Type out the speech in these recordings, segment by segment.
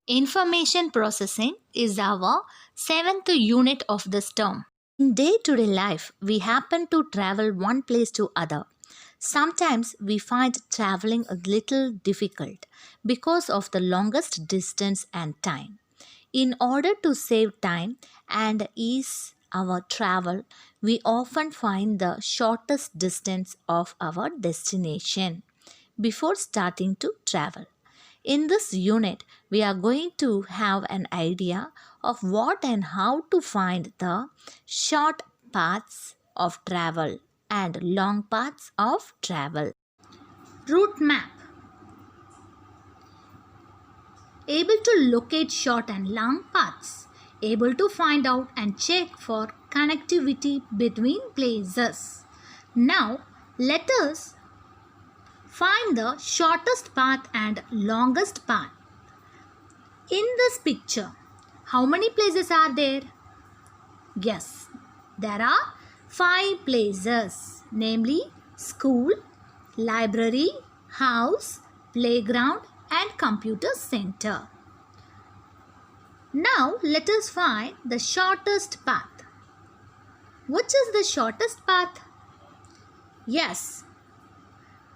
Information processing is our seventh unit of this term. In day-to-day life, we happen to travel one place to other. Sometimes we find traveling a little difficult because of the longest distance and time. In order to save time and ease our travel, we often find the shortest distance of our destination before starting to travel. In this unit, we are going to have an idea of what and how to find the short paths of travel and long paths of travel. Route map. Able to locate short and long paths. Able to find out and check for connectivity between places. Now, let us find the shortest path and longest path. In this picture, how many places are there? Yes, there are 5 places, namely school, library, house, playground and computer center. Now let us find the shortest path. Which is the shortest path? Yes,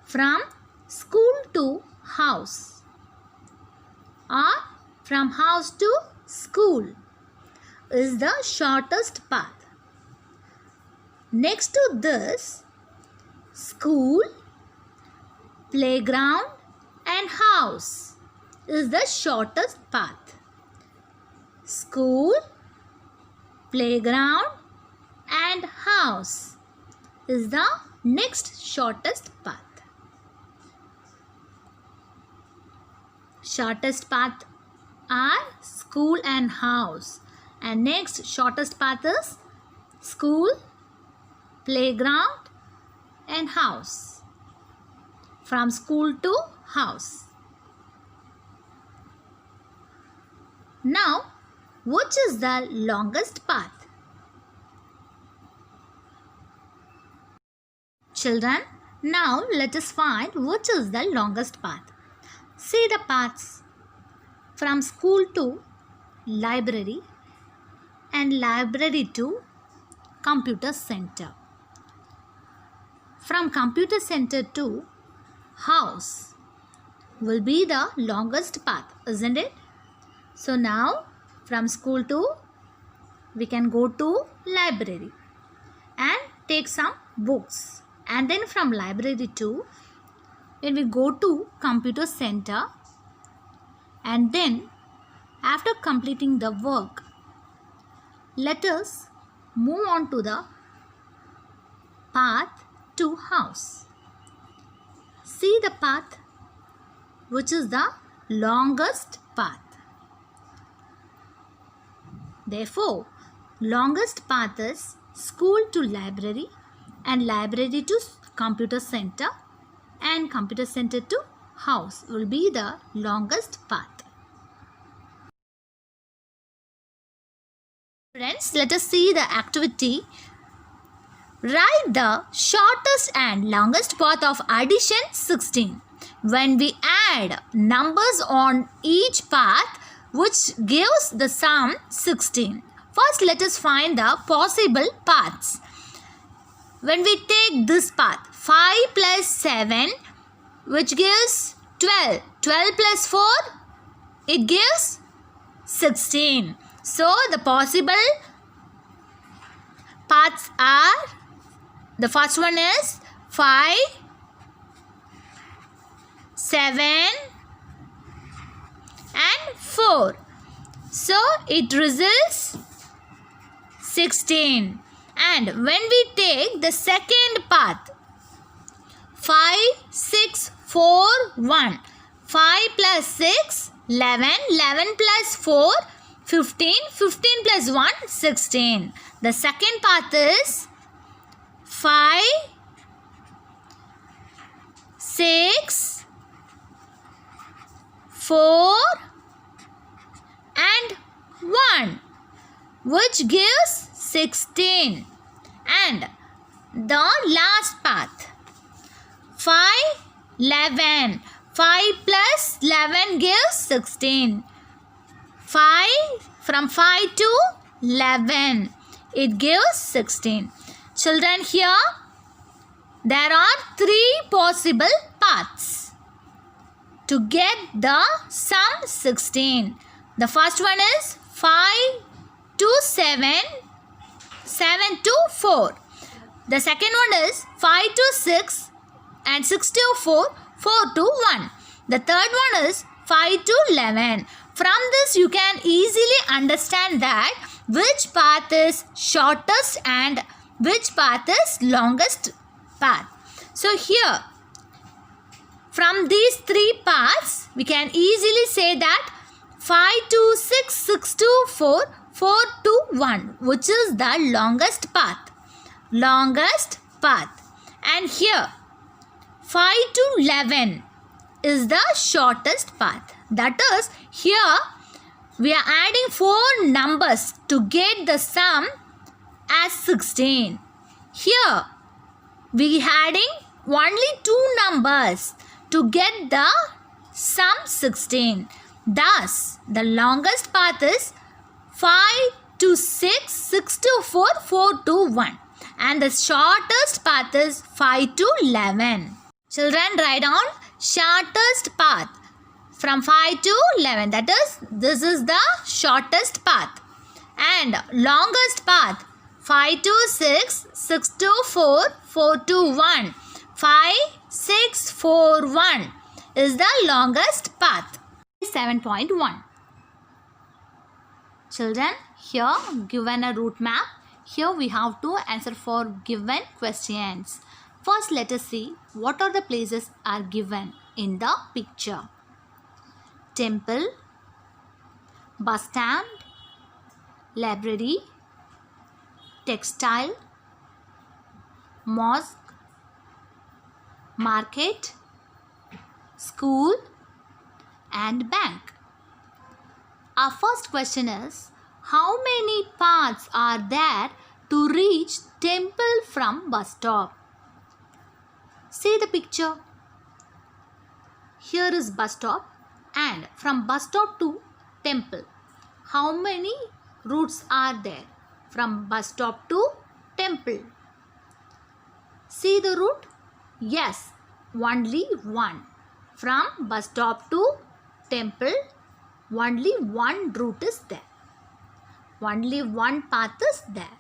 from school to house or from house to school is the shortest path. Next to this, school, playground and house is the shortest path. School, playground and house is the next shortest path. Shortest path are school and house, and next shortest path is school, playground and house. From school to house. Now, which is the longest path? Children, now let us find which is the longest path. See the paths from school to library and library to computer center. From computer center to house will be the longest path, isn't it? So now from school to we can go to library and take some books, and then from library to when we go to computer center, and then after completing the work, let us move on to the path to house. See the path which is the longest path. Therefore, longest path is school to library and library to computer center, and computer center to house will be the longest path. Friends, let us see the activity. Write the shortest and longest path of addition 16. When we add numbers on each path which gives the sum 16. First, let us find the possible paths. When we take this path, 5 plus 7 which gives 12. 12 plus 4, it gives 16. So, the possible paths are, the first one is 5, 7 and 4. So, it results 16. And when we take the second path, 5, 6, 4, 1. 5 plus 6, 11. 11 plus 4, 15. 15 plus 1, 16. The second path is 5, 6, 4 and 1, which gives 16. And the last path, 5, 11. 5 plus 11 gives 16. 5 from 5 to 11. It gives 16. Children, here there are 3 possible paths to get the sum 16. The first one is 5 to 7, 7 to 4. The second one is 5 to 6 and 6 to 4, 4 to 1. The third one is 5 to 11. From this you can easily understand that which path is shortest and which path is longest path. So here from these 3 paths we can easily say that 5 to 6, 6 to 4, 4 to 1, which is the longest path. Longest path. And here 5 to 11 is the shortest path. That is, here we are adding 4 numbers to get the sum as 16. Here we are adding only 2 numbers to get the sum 16. Thus, the longest path is 5 to 6, 6 to 4, 4 to 1. And the shortest path is 5 to 11. Children, write down shortest path from 5 to 11. That is, this is the shortest path. And longest path 5 to 6, 6 to 4, 4 to 1. 5, 6, 4, 1 is the longest path. 7.1. Children, here given a route map. Here we have to answer for given questions. First, let us see what are the places are given in the picture. Temple, bus stand, library, textile, mosque, market, school and bank. Our first question is, how many paths are there to reach temple from bus stop? See the picture. Here is bus stop and from bus stop to temple. How many routes are there from bus stop to temple? See the route? Yes, only one. From bus stop to temple, only one route is there. Only one path is there.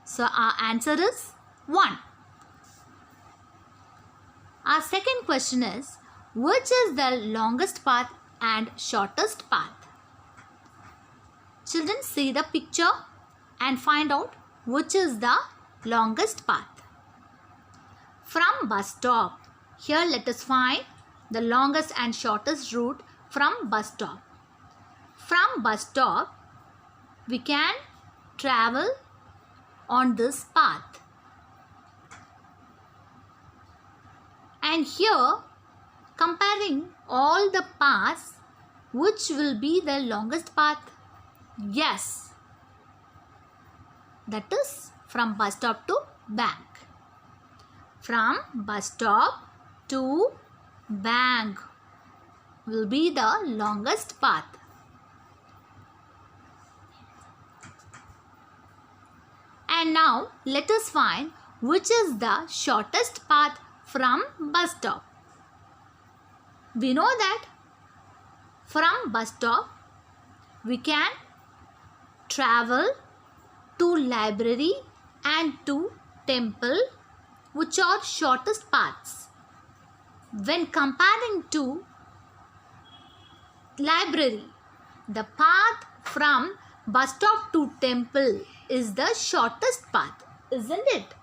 So our answer is 1. Our second question is, which is the longest path and shortest path? Children, see the picture and find out which is the longest path. From bus stop, here let us find the longest and shortest route from bus stop. From bus stop, we can travel on this path. And here, comparing all the paths, which will be the longest path? Yes, that is from bus stop to bank. From bus stop to bank will be the longest path. And now let us find which is the shortest path from bus stop. We know that from bus stop we can travel to library and to temple, which are shortest paths. When comparing to library, the path from bus stop to temple is the shortest path, isn't it?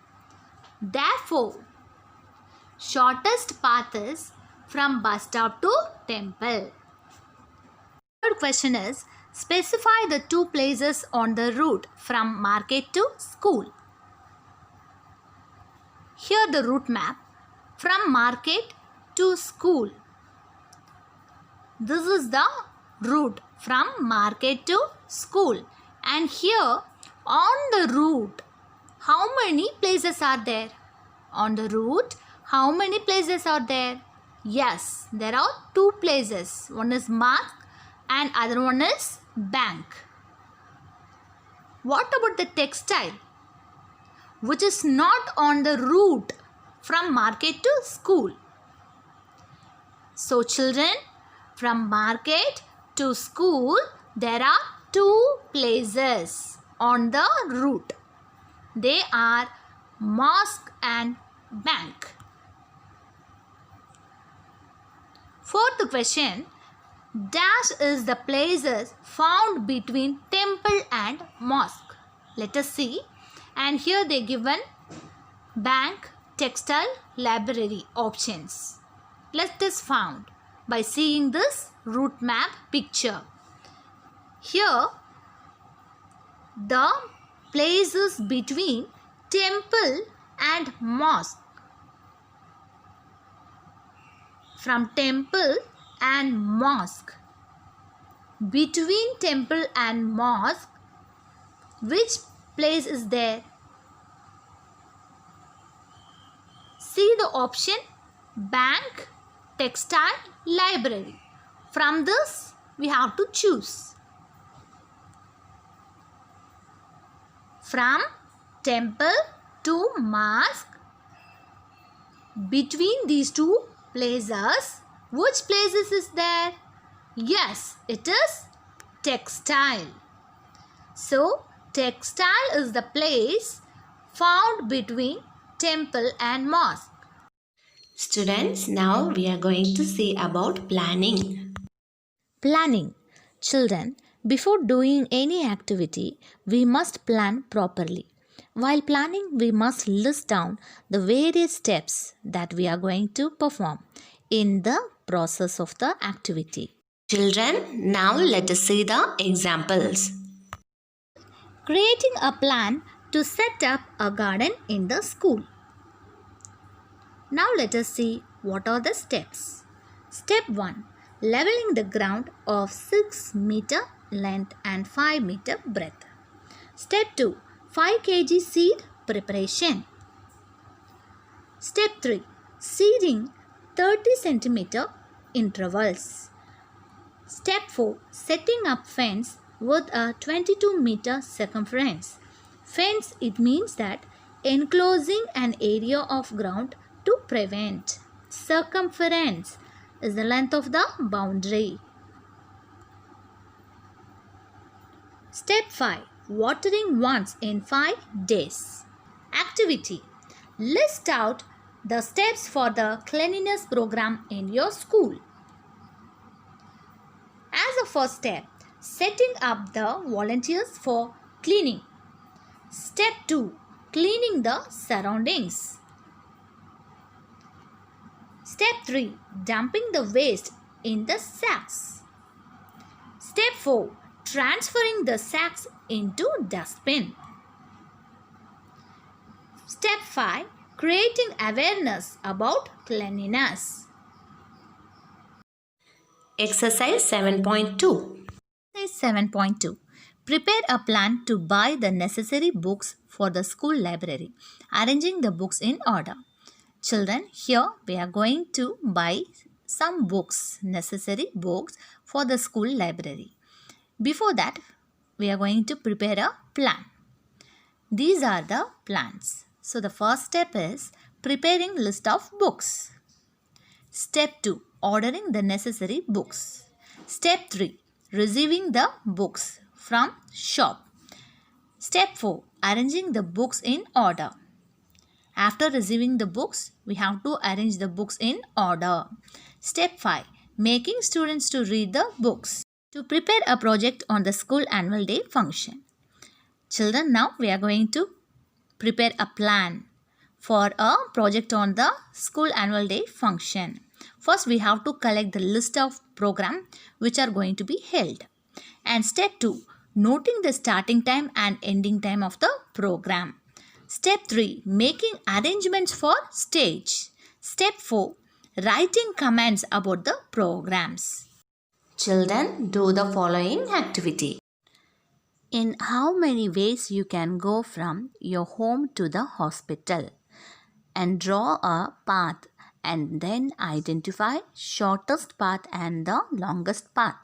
Therefore, shortest path is from bus stop to temple. Third question is, specify the 2 places on the route from market to school. Here the route map from market to school. This is the route from market to school. And here on the route, how many places are there? On the route, how many places are there? Yes, there are 2 places. One is mosque and other one is bank. What about the textile, which is not on the route from market to school? So children, from market to school, there are two places on the route. They are mosque and bank. Fourth question, dash is the places found between temple and mosque. Let us see. And here they given bank, textile, library options. Let us found by seeing this route map picture. Here the places between temple and mosque. From temple and mosque. Between temple and mosque, which place is there? See the option bank, textile, library. From this we have to choose. From temple to mosque, between these two places, which places is there? Yes, it is textile. So textile is the place found between temple and mosque. Students, now we are going to see about planning. Planning. Children, before doing any activity, we must plan properly. While planning, we must list down the various steps that we are going to perform in the process of the activity. Children, now let us see the examples. Creating a plan to set up a garden in the school. Now let us see what are the steps. Step 1. Leveling the ground of 6 meter length and 5 meter breadth. Step 2. 5 kg seed preparation. Step 3. Seeding 30 cm intervals. Step 4. Setting up fence with a 22 meter circumference. Fence, it means that enclosing an area of ground to prevent. Circumference is the length of the boundary. Step 5. Watering once in 5 days. Activity. List out the steps for the cleanliness program in your school. As a first step, setting up the volunteers for cleaning. Step 2. Cleaning the surroundings. Step 3. Dumping the waste in the sacks. Step 4. Transferring the sacks into dustbin. Step 5. Creating awareness about cleanliness. Exercise 7.2. Exercise 7.2. Prepare a plan to buy the necessary books for the school library, arranging the books in order. Children, here we are going to buy some books, necessary books for the school library. Before that, we are going to prepare a plan. These are the plans. So the first step is preparing list of books. Step 2. Ordering the necessary books. Step 3. Receiving the books from shop. Step 4. Arranging the books in order. After receiving the books, we have to arrange the books in order. Step 5. Making students to read the books. To prepare a project on the school annual day function. Children, now we are going to prepare a plan for a project on the school annual day function. First, we have to collect the list of programs which are going to be held. And step 2, noting the starting time and ending time of the program. Step 3, making arrangements for stage. Step 4, writing comments about the programs. Children, do the following activity. In how many ways you can go from your home to the hospital? And draw a path and then identify shortest path and the longest path.